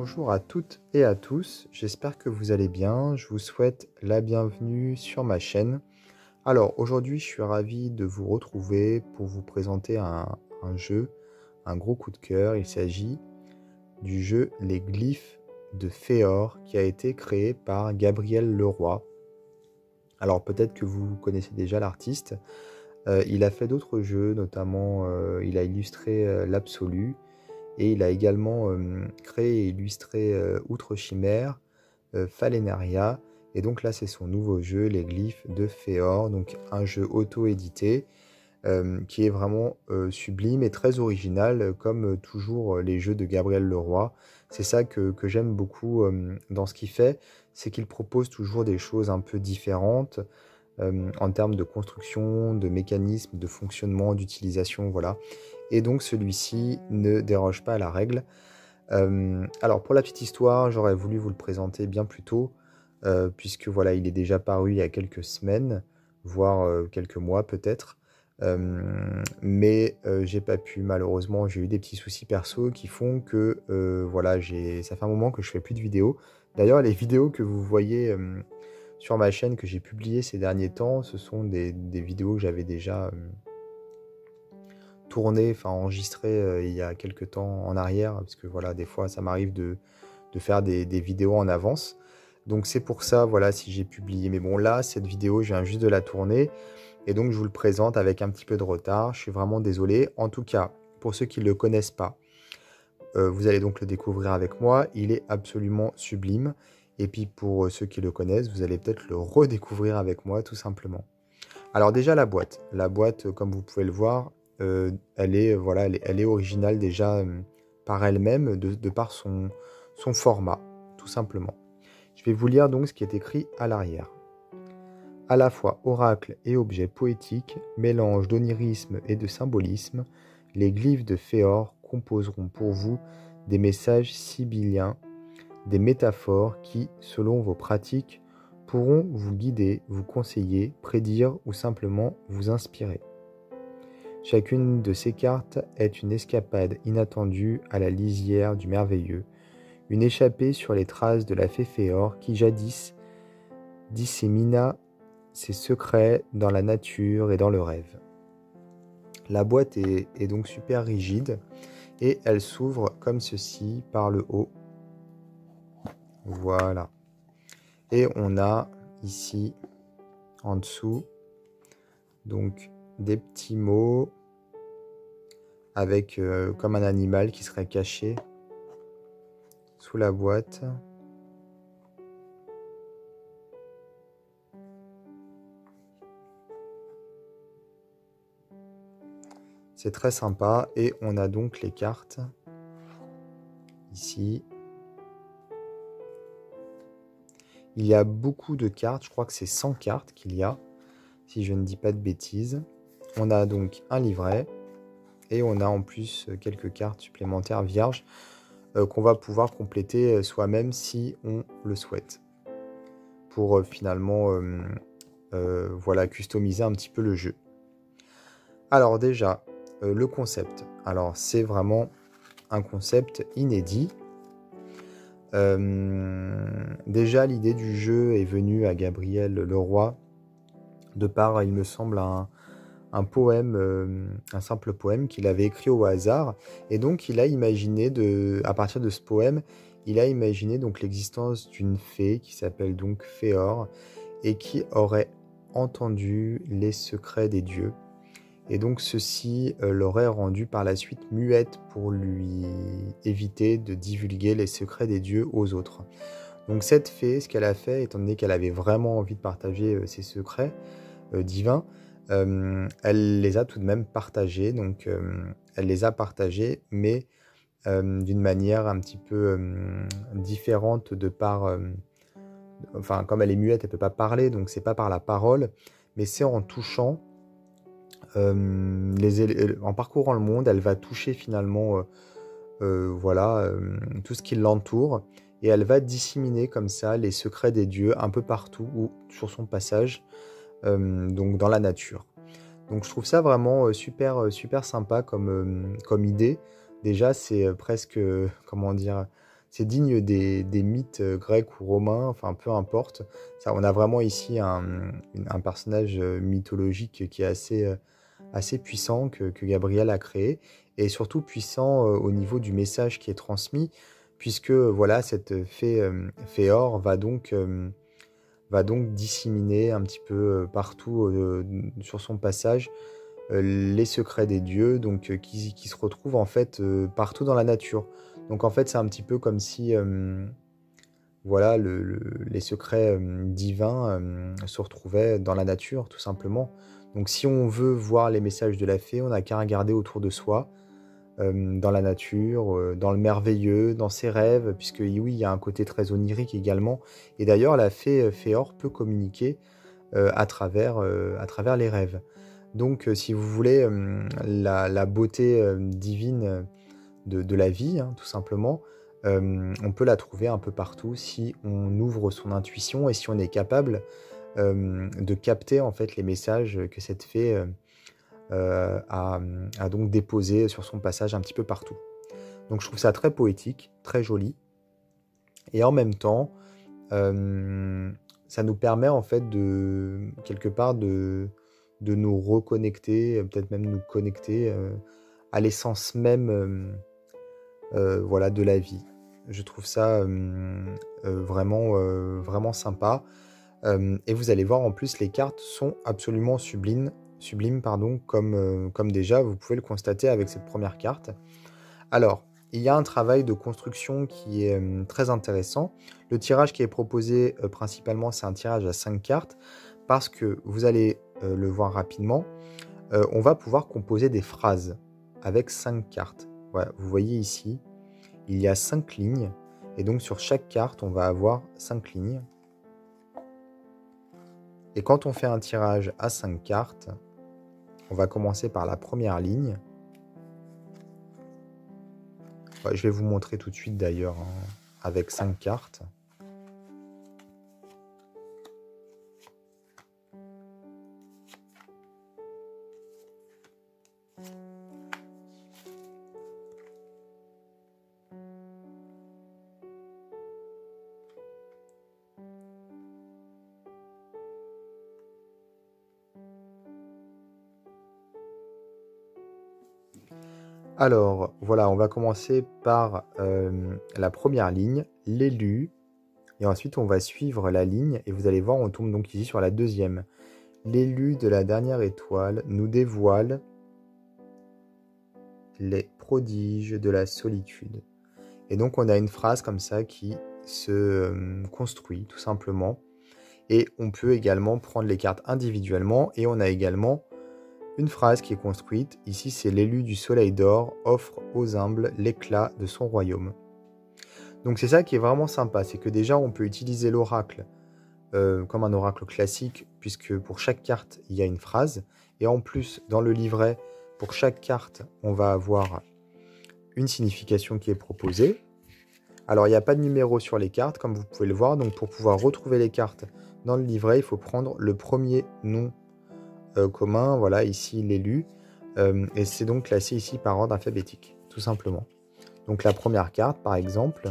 Bonjour à toutes et à tous, j'espère que vous allez bien, je vous souhaite la bienvenue sur ma chaîne. Alors aujourd'hui je suis ravi de vous retrouver pour vous présenter un jeu, un gros coup de cœur. Il s'agit du jeu Les Glyphes de Féor qui a été créé par Gabriel Leroy. Alors peut-être que vous connaissez déjà l'artiste, il a fait d'autres jeux, notamment il a illustré l'Absolu. Et il a également créé et illustré Outre Chimère, Falenaria. Et donc là, c'est son nouveau jeu, Les Glyphes de Féor. Donc un jeu auto-édité qui est vraiment sublime et très original, comme toujours les jeux de Gabriel Leroy. C'est ça que j'aime beaucoup dans ce qu'il fait, c'est qu'il propose toujours des choses un peu différentes en termes de construction, de mécanisme, de fonctionnement, d'utilisation, voilà. Et donc celui-ci ne déroge pas à la règle. Alors pour la petite histoire, j'aurais voulu vous le présenter bien plus tôt, puisque voilà, il est déjà paru il y a quelques semaines, voire quelques mois peut-être. Mais j'ai pas pu, malheureusement, j'ai eu des petits soucis perso qui font que voilà, ça fait un moment que je fais plus de vidéos. D'ailleurs, les vidéos que vous voyez sur ma chaîne que j'ai publiées ces derniers temps, ce sont des vidéos que j'avais déjà tournées, enfin enregistrées il y a quelques temps en arrière, parce que voilà, des fois ça m'arrive de faire des vidéos en avance. Donc c'est pour ça, voilà, si j'ai publié. Mais bon, là, cette vidéo, je viens juste de la tourner, et donc je vous le présente avec un petit peu de retard. Je suis vraiment désolé. En tout cas, pour ceux qui ne le connaissent pas, vous allez donc le découvrir avec moi. Il est absolument sublime. Et puis pour ceux qui le connaissent, vous allez peut-être le redécouvrir avec moi, tout simplement. Alors déjà la boîte. La boîte, comme vous pouvez le voir, elle est originale déjà par elle-même, de par son format, tout simplement. Je vais vous lire donc ce qui est écrit à l'arrière. À la fois oracle et objet poétique, mélange d'onirisme et de symbolisme, les glyphes de Féor composeront pour vous des messages sibylliens, des métaphores qui, selon vos pratiques, pourront vous guider, vous conseiller, prédire ou simplement vous inspirer. Chacune de ces cartes est une escapade inattendue à la lisière du merveilleux, une échappée sur les traces de la fée Féor qui jadis dissémina ses secrets dans la nature et dans le rêve. La boîte est donc super rigide et elle s'ouvre comme ceci par le haut. Voilà. Et on a ici en dessous donc des petits mots avec comme un animal qui serait caché sous la boîte. C'est très sympa et on a donc les cartes ici. Il y a beaucoup de cartes, je crois que c'est 100 cartes qu'il y a, si je ne dis pas de bêtises. On a donc un livret et on a en plus quelques cartes supplémentaires vierges qu'on va pouvoir compléter soi-même si on le souhaite. Pour finalement voilà, customiser un petit peu le jeu. Alors déjà, le concept. Alors c'est vraiment un concept inédit. Déjà l'idée du jeu est venue à Gabriel Leroy de par, il me semble, un poème, un simple poème qu'il avait écrit au hasard, et donc il a imaginé à partir de ce poème, il a imaginé donc l'existence d'une fée qui s'appelle donc Féor et qui aurait entendu les secrets des dieux. Et donc ceci l'aurait rendue par la suite muette pour lui éviter de divulguer les secrets des dieux aux autres. Donc cette fée, ce qu'elle a fait, étant donné qu'elle avait vraiment envie de partager ses secrets divins, elle les a tout de même partagés. Donc elle les a partagés, mais d'une manière un petit peu différente de par... enfin, comme elle est muette, elle ne peut pas parler, donc c'est pas par la parole, mais c'est en touchant. En parcourant le monde, elle va toucher finalement voilà, tout ce qui l'entoure, et elle va disséminer comme ça les secrets des dieux un peu partout ou sur son passage, donc dans la nature. Donc je trouve ça vraiment super sympa comme idée. Déjà c'est presque, comment dire, c'est digne des mythes grecs ou romains, enfin peu importe. Ça, on a vraiment ici un personnage mythologique qui est assez puissant que Gabriel a créé, et surtout puissant au niveau du message qui est transmis, puisque voilà, cette Féor va donc disséminer un petit peu partout sur son passage les secrets des dieux, donc qui se retrouvent en fait partout dans la nature. Donc en fait, c'est un petit peu comme si voilà, les secrets divins se retrouvaient dans la nature, tout simplement. Donc si on veut voir les messages de la fée, on n'a qu'à regarder autour de soi, dans la nature, dans le merveilleux, dans ses rêves, puisque oui, il y a un côté très onirique également. Et d'ailleurs, la fée Féor peut communiquer à travers les rêves. Donc, si vous voulez, la beauté divine de la vie, hein, tout simplement, on peut la trouver un peu partout si on ouvre son intuition et si on est capable de capter en fait les messages que cette fée a donc déposés sur son passage un petit peu partout. Donc, je trouve ça très poétique, très joli, et en même temps, ça nous permet en fait quelque part de nous reconnecter, peut-être même nous connecter à l'essence même voilà, de la vie. Je trouve ça vraiment sympa. Et vous allez voir, en plus, les cartes sont absolument sublimes pardon, comme déjà vous pouvez le constater avec cette première carte. Alors, il y a un travail de construction qui est très intéressant. Le tirage qui est proposé principalement, c'est un tirage à 5 cartes, parce que vous allez le voir rapidement, on va pouvoir composer des phrases avec 5 cartes. Voilà, vous voyez ici, il y a 5 lignes, et donc sur chaque carte, on va avoir 5 lignes. Et quand on fait un tirage à 5 cartes, on va commencer par la première ligne. Je vais vous montrer tout de suite d'ailleurs, hein, avec 5 cartes. Alors, voilà, on va commencer par la première ligne, l'élu, et ensuite on va suivre la ligne, et vous allez voir, on tombe donc ici sur la deuxième. L'élu de la dernière étoile nous dévoile les prodiges de la solitude. Et donc on a une phrase comme ça qui se construit tout simplement, et on peut également prendre les cartes individuellement, et on a également une phrase qui est construite, ici c'est l'élu du soleil d'or offre aux humbles l'éclat de son royaume. Donc c'est ça qui est vraiment sympa, c'est que déjà on peut utiliser l'oracle comme un oracle classique, puisque pour chaque carte il y a une phrase, et en plus dans le livret, pour chaque carte on va avoir une signification qui est proposée. Alors il n'y a pas de numéro sur les cartes comme vous pouvez le voir, donc pour pouvoir retrouver les cartes dans le livret, il faut prendre le premier nom commun, voilà, ici l'élu, et c'est donc classé ici par ordre alphabétique, tout simplement. Donc la première carte, par exemple,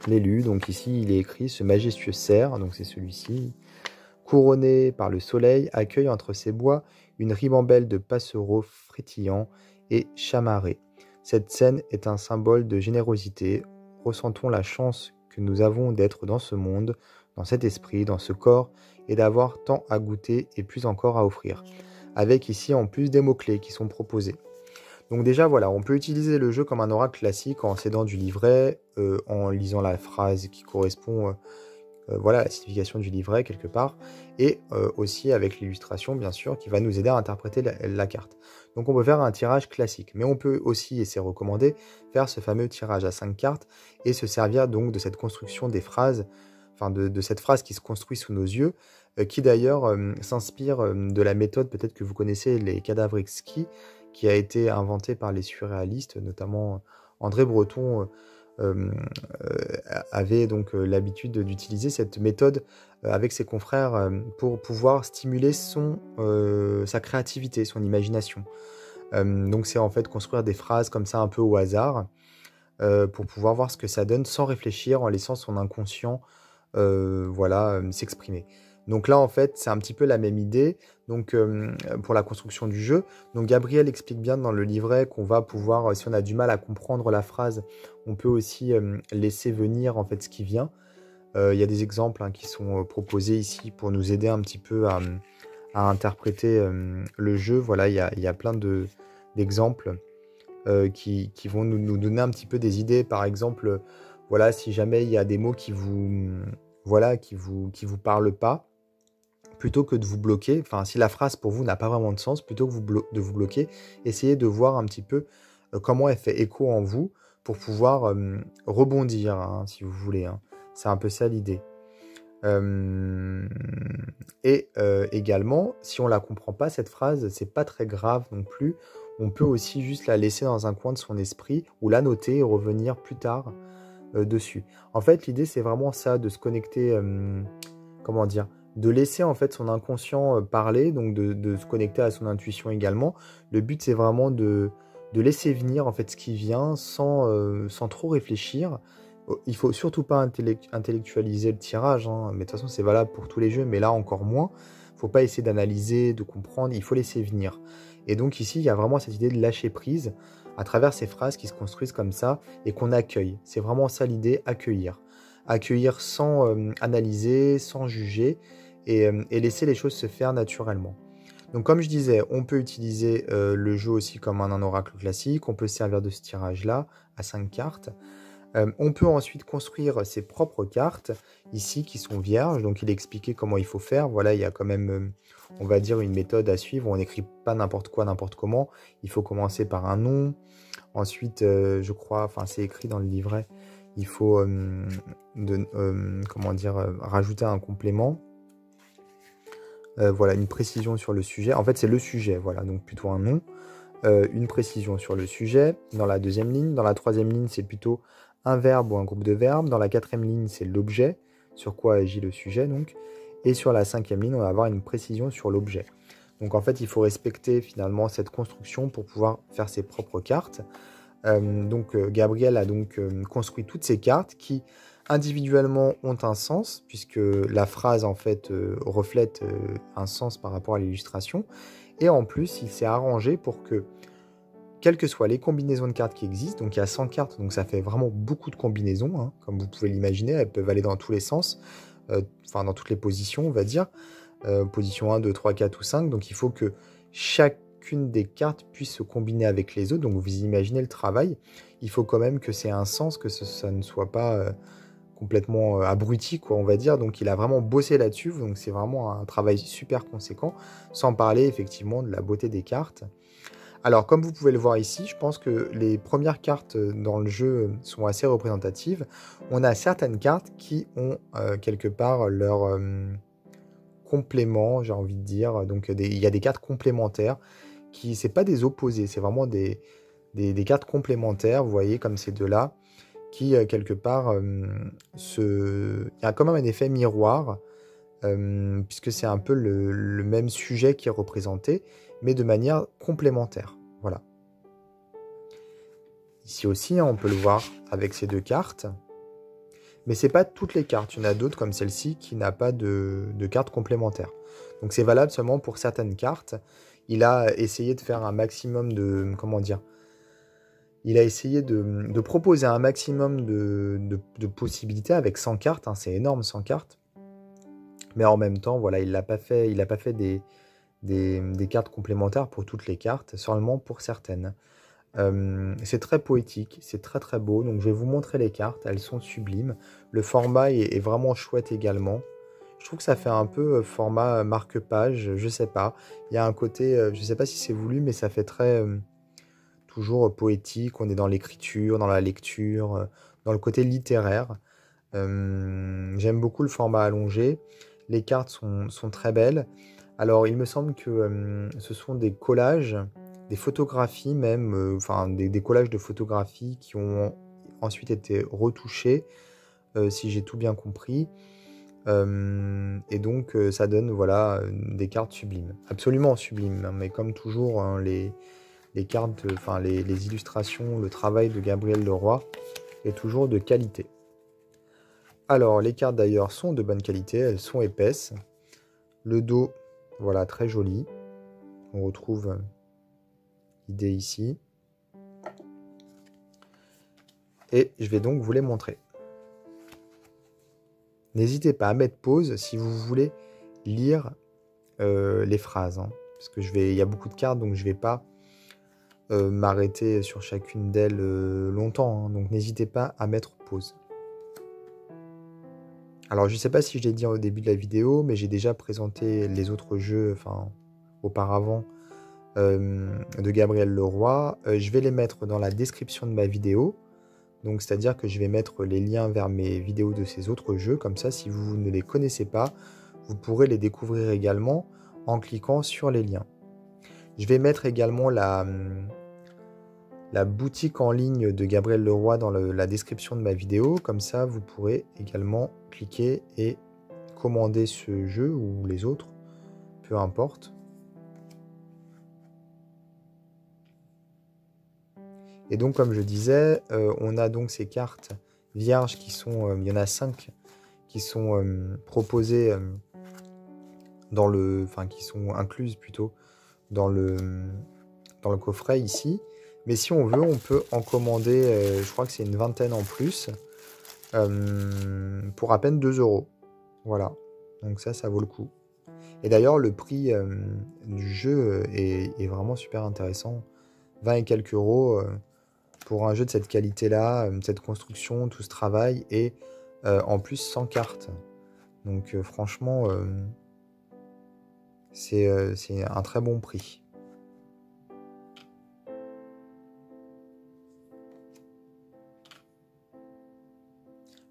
l'élu, donc ici il est écrit ce majestueux cerf, donc c'est celui-ci, couronné par le soleil, accueille entre ses bois une ribambelle de passereaux frétillants et chamarrés. Cette scène est un symbole de générosité. Ressentons la chance que nous avons d'être dans ce monde, dans cet esprit, dans ce corps, et d'avoir tant à goûter et plus encore à offrir. Avec ici en plus des mots-clés qui sont proposés. Donc déjà voilà, on peut utiliser le jeu comme un oracle classique en s'aidant du livret, en lisant la phrase qui correspond voilà, à la signification du livret quelque part, et aussi avec l'illustration bien sûr qui va nous aider à interpréter la carte. Donc on peut faire un tirage classique, mais on peut aussi, et c'est recommandé, faire ce fameux tirage à 5 cartes et se servir donc de cette construction des phrases, enfin de cette phrase qui se construit sous nos yeux, qui d'ailleurs s'inspire de la méthode, peut-être que vous connaissez, les cadavres exquis, qui a été inventée par les surréalistes, notamment André Breton avait donc l'habitude d'utiliser cette méthode avec ses confrères pour pouvoir stimuler sa créativité, son imagination. Donc c'est en fait construire des phrases comme ça un peu au hasard, pour pouvoir voir ce que ça donne sans réfléchir, en laissant son inconscient voilà, s'exprimer. Donc là, en fait, c'est un petit peu la même idée donc, pour la construction du jeu. Donc Gabriel explique bien dans le livret qu'on va pouvoir, si on a du mal à comprendre la phrase, on peut aussi laisser venir en fait ce qui vient. Il y a des exemples hein, qui sont proposés ici pour nous aider un petit peu à interpréter le jeu. Voilà, il y a plein d'exemples qui vont nous donner un petit peu des idées. Par exemple, voilà, si jamais il y a des mots qui vous, voilà, qui vous parlent pas, plutôt que de vous bloquer, enfin, si la phrase pour vous n'a pas vraiment de sens, plutôt que de vous bloquer, essayez de voir un petit peu comment elle fait écho en vous pour pouvoir rebondir, hein, si vous voulez. Hein. C'est un peu ça l'idée. Et également, si on la comprend pas, cette phrase, c'est pas très grave non plus. On peut aussi juste la laisser dans un coin de son esprit ou la noter et revenir plus tard dessus. En fait, l'idée, c'est vraiment ça, de se connecter, comment dire, de laisser en fait son inconscient parler, donc de se connecter à son intuition également. Le but, c'est vraiment de laisser venir en fait ce qui vient sans trop réfléchir. Il faut surtout pas intellectualiser le tirage, hein, mais de toute façon c'est valable pour tous les jeux, mais là encore moins. Faut pas essayer d'analyser, de comprendre, il faut laisser venir. Et donc ici, il y a vraiment cette idée de lâcher prise à travers ces phrases qui se construisent comme ça et qu'on accueille. C'est vraiment ça l'idée, accueillir. Accueillir sans analyser, sans juger et laisser les choses se faire naturellement. Donc comme je disais, on peut utiliser le jeu aussi comme un oracle classique, on peut se servir de ce tirage-là à 5 cartes. On peut ensuite construire ses propres cartes, ici, qui sont vierges. Donc, il a expliqué comment il faut faire. Voilà, il y a quand même, on va dire, une méthode à suivre. On n'écrit pas n'importe quoi, n'importe comment. Il faut commencer par un nom. Ensuite, je crois, enfin, c'est écrit dans le livret, il faut, comment dire, rajouter un complément. Voilà, une précision sur le sujet. En fait, c'est le sujet, voilà, donc plutôt un nom. Une précision sur le sujet dans la deuxième ligne. Dans la troisième ligne, c'est plutôt un verbe ou un groupe de verbes. Dans la quatrième ligne, c'est l'objet, sur quoi agit le sujet, donc. Et sur la cinquième ligne, on va avoir une précision sur l'objet. Donc en fait, il faut respecter finalement cette construction pour pouvoir faire ses propres cartes. Gabriel a donc construit toutes ces cartes qui individuellement ont un sens, puisque la phrase en fait reflète un sens par rapport à l'illustration. Et en plus, il s'est arrangé pour que, quelles que soient les combinaisons de cartes qui existent, donc il y a 100 cartes, donc ça fait vraiment beaucoup de combinaisons, hein, comme vous pouvez l'imaginer, elles peuvent aller dans tous les sens, enfin dans toutes les positions, on va dire, position 1, 2, 3, 4 ou 5, donc il faut que chacune des cartes puisse se combiner avec les autres, donc vous imaginez le travail, il faut quand même que c'est un sens, que ça ne soit pas complètement abruti, quoi, on va dire, donc il a vraiment bossé là-dessus, donc c'est vraiment un travail super conséquent, sans parler effectivement de la beauté des cartes. Alors, comme vous pouvez le voir ici, je pense que les premières cartes dans le jeu sont assez représentatives. On a certaines cartes qui ont quelque part leur complément, j'ai envie de dire. Donc, il y a des cartes complémentaires qui, c'est pas des opposés, c'est vraiment des cartes complémentaires, vous voyez, comme ces deux-là, qui, quelque part, il y a quand même un effet miroir, puisque c'est un peu le même sujet qui est représenté, mais de manière complémentaire. Voilà. Ici aussi, hein, on peut le voir avec ces deux cartes. Mais ce n'est pas toutes les cartes. Il y en a d'autres comme celle-ci qui n'a pas de cartes complémentaires. Donc c'est valable seulement pour certaines cartes. Il a essayé de faire un maximum de... Comment dire? Il a essayé de proposer un maximum de possibilités avec 100 cartes. Hein, c'est énorme, 100 cartes. Mais en même temps, voilà, il n'a pas fait des cartes complémentaires pour toutes les cartes, seulement pour certaines. C'est très poétique, c'est très très beau, donc je vais vous montrer les cartes, elles sont sublimes. Le format est vraiment chouette également. Je trouve que ça fait un peu format marque-page, je sais pas. Il y a un côté, je sais pas si c'est voulu, mais ça fait très toujours poétique. On est dans l'écriture, dans la lecture, dans le côté littéraire. J'aime beaucoup le format allongé. Les cartes sont très belles. Alors, il me semble que ce sont des collages, des photographies même, enfin des collages de photographies qui ont ensuite été retouchés, si j'ai tout bien compris. Et donc, ça donne voilà, des cartes sublimes. Absolument sublimes, hein, mais comme toujours, hein, les cartes, enfin les illustrations, le travail de Gabriel Leroy est toujours de qualité. Alors, les cartes d'ailleurs sont de bonne qualité, elles sont épaisses. Le dos, voilà, très joli. On retrouve l'idée ici. Et je vais donc vous les montrer. N'hésitez pas à mettre pause si vous voulez lire les phrases. Hein, parce que il y a beaucoup de cartes, donc je ne vais pas m'arrêter sur chacune d'elles longtemps. Hein, donc n'hésitez pas à mettre pause. Alors je ne sais pas si je l'ai dit au début de la vidéo, mais j'ai déjà présenté les autres jeux, enfin auparavant, de Gabriel Leroy. Je vais les mettre dans la description de ma vidéo. Donc c'est-à-dire que je vais mettre les liens vers mes vidéos de ces autres jeux. Comme ça, si vous ne les connaissez pas, vous pourrez les découvrir également en cliquant sur les liens. Je vais mettre également la boutique en ligne de Gabriel Leroy dans la description de ma vidéo. Comme ça, vous pourrez également cliquer et commander ce jeu ou les autres, peu importe. Et donc, comme je disais, on a donc ces cartes vierges qui sont, il y en a 5 qui sont proposées dans qui sont incluses plutôt dans le coffret ici. Mais si on veut, on peut en commander, je crois que c'est une vingtaine en plus, pour à peine 2 €. Voilà, donc ça vaut le coup. Et d'ailleurs, le prix du jeu est vraiment super intéressant. 20 et quelques euros pour un jeu de cette qualité-là, cette construction, tout ce travail, et en plus sans carte. Donc franchement, c'est un très bon prix.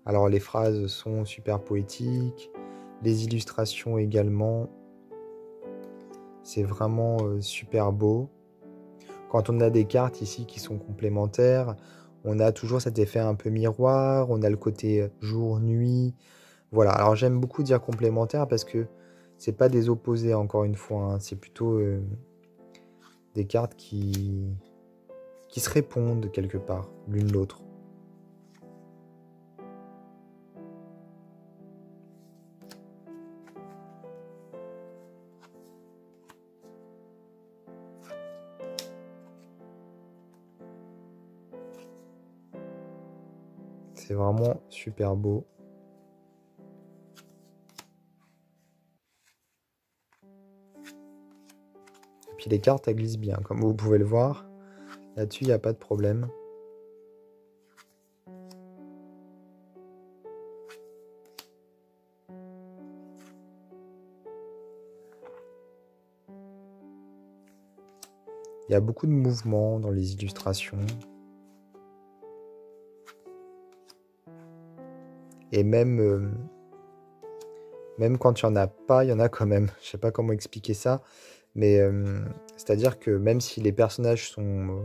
Alors les phrases sont super poétiques, les illustrations également. C'est vraiment super beau. Quand on a des cartes ici qui sont complémentaires, on a toujours cet effet un peu miroir, on a le côté jour-nuit. Voilà, alors j'aime beaucoup dire complémentaire parce que c'est pas des opposés encore une fois, hein. C'est plutôt des cartes qui se répondent quelque part, l'une l'autre. C'est vraiment super beau. Et puis les cartes, elles glissent bien, comme vous pouvez le voir. Là-dessus, il n'y a pas de problème. Il y a beaucoup de mouvements dans les illustrations. Et même quand il n'y en a pas, il y en a quand même. Je ne sais pas comment expliquer ça. Mais c'est-à-dire que même si les personnages sont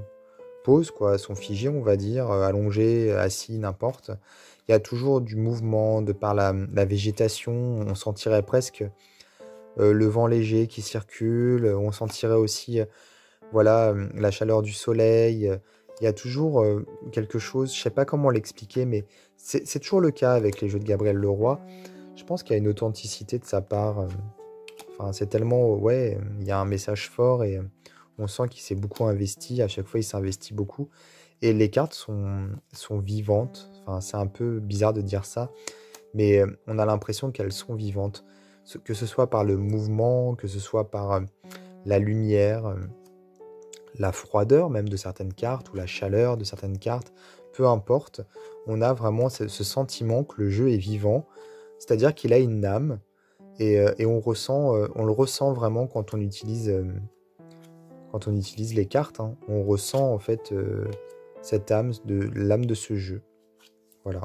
posent, quoi, sont figés, on va dire, allongés, assis, n'importe, il y a toujours du mouvement de par la végétation. On sentirait presque le vent léger qui circule. On sentirait aussi voilà, la chaleur du soleil. Il y a toujours quelque chose, je sais pas comment l'expliquer, mais c'est toujours le cas avec les jeux de Gabriel Leroy. Je pense qu'il y a une authenticité de sa part. Enfin, c'est tellement, ouais, il y a un message fort et on sent qu'il s'est beaucoup investi. À chaque fois, il s'investit beaucoup. Et les cartes sont vivantes. Enfin, c'est un peu bizarre de dire ça, mais on a l'impression qu'elles sont vivantes. Que ce soit par le mouvement, que ce soit par la lumière, la froideur même de certaines cartes ou la chaleur de certaines cartes, peu importe, on a vraiment ce sentiment que le jeu est vivant, c'est-à-dire qu'il a une âme et on le ressent vraiment quand on utilise les cartes. Hein. On ressent en fait cette âme l'âme de ce jeu. Voilà.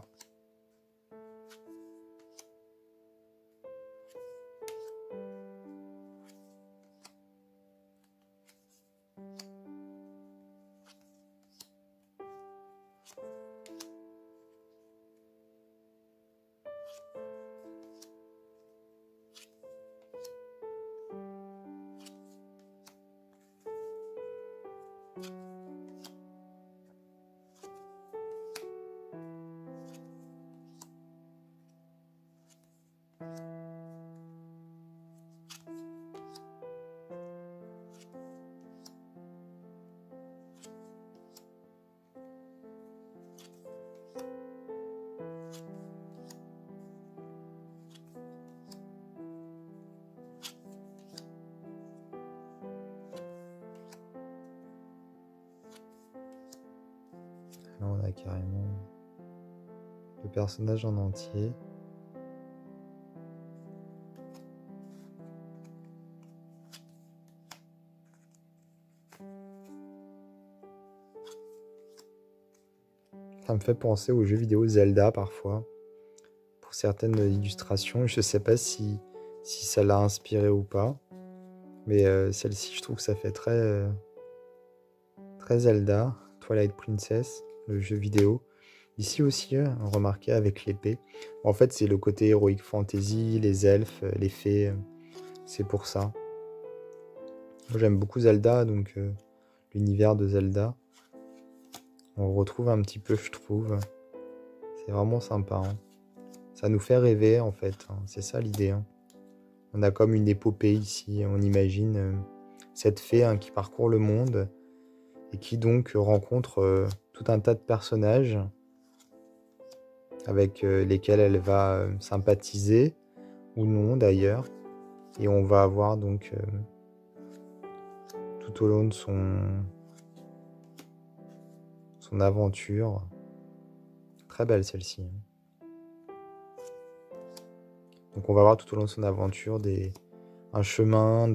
Là, on a carrément le personnage en entier. Ça me fait penser aux jeux vidéo Zelda parfois, pour certaines illustrations. Je ne sais pas si ça l'a inspiré ou pas, mais celle-ci, je trouve que ça fait très Zelda, Twilight Princess, le jeu vidéo. Ici aussi, remarquez avec l'épée. En fait, c'est le côté Heroic Fantasy, les elfes, les fées. C'est pour ça. Moi, j'aime beaucoup Zelda, donc l'univers de Zelda. On le retrouve un petit peu, je trouve. C'est vraiment sympa. Hein. Ça nous fait rêver, en fait. Hein. C'est ça l'idée. Hein. On a comme une épopée ici. On imagine cette fée qui parcourt le monde et qui donc rencontre tout un tas de personnages avec lesquels elle va sympathiser, ou non d'ailleurs. Et on va avoir donc tout au long de son aventure. Très belle celle-ci. Donc on va voir tout au long de son aventure un chemin,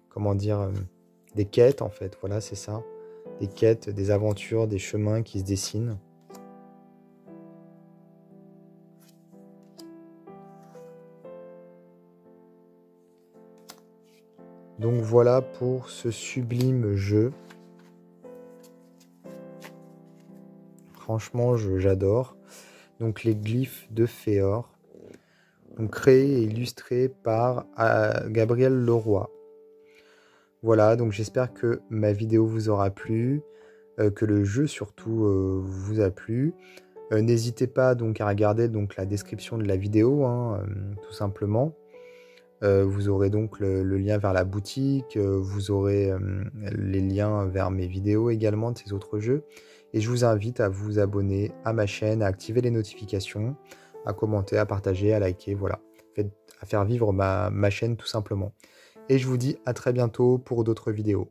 comment dire, des quêtes en fait. Voilà, c'est ça. Des quêtes, des aventures, des chemins qui se dessinent. Donc voilà pour ce sublime jeu. Franchement, j'adore. Donc les glyphes de Féor. Donc créé et illustré par Gabriel Leroy. Voilà, donc j'espère que ma vidéo vous aura plu, que le jeu surtout vous a plu. N'hésitez pas donc à regarder donc la description de la vidéo, tout simplement. Vous aurez donc le lien vers la boutique, vous aurez les liens vers mes vidéos également de ces autres jeux. Et je vous invite à vous abonner à ma chaîne, à activer les notifications, à commenter, à partager, à liker, voilà. À faire vivre ma chaîne tout simplement. Et je vous dis à très bientôt pour d'autres vidéos.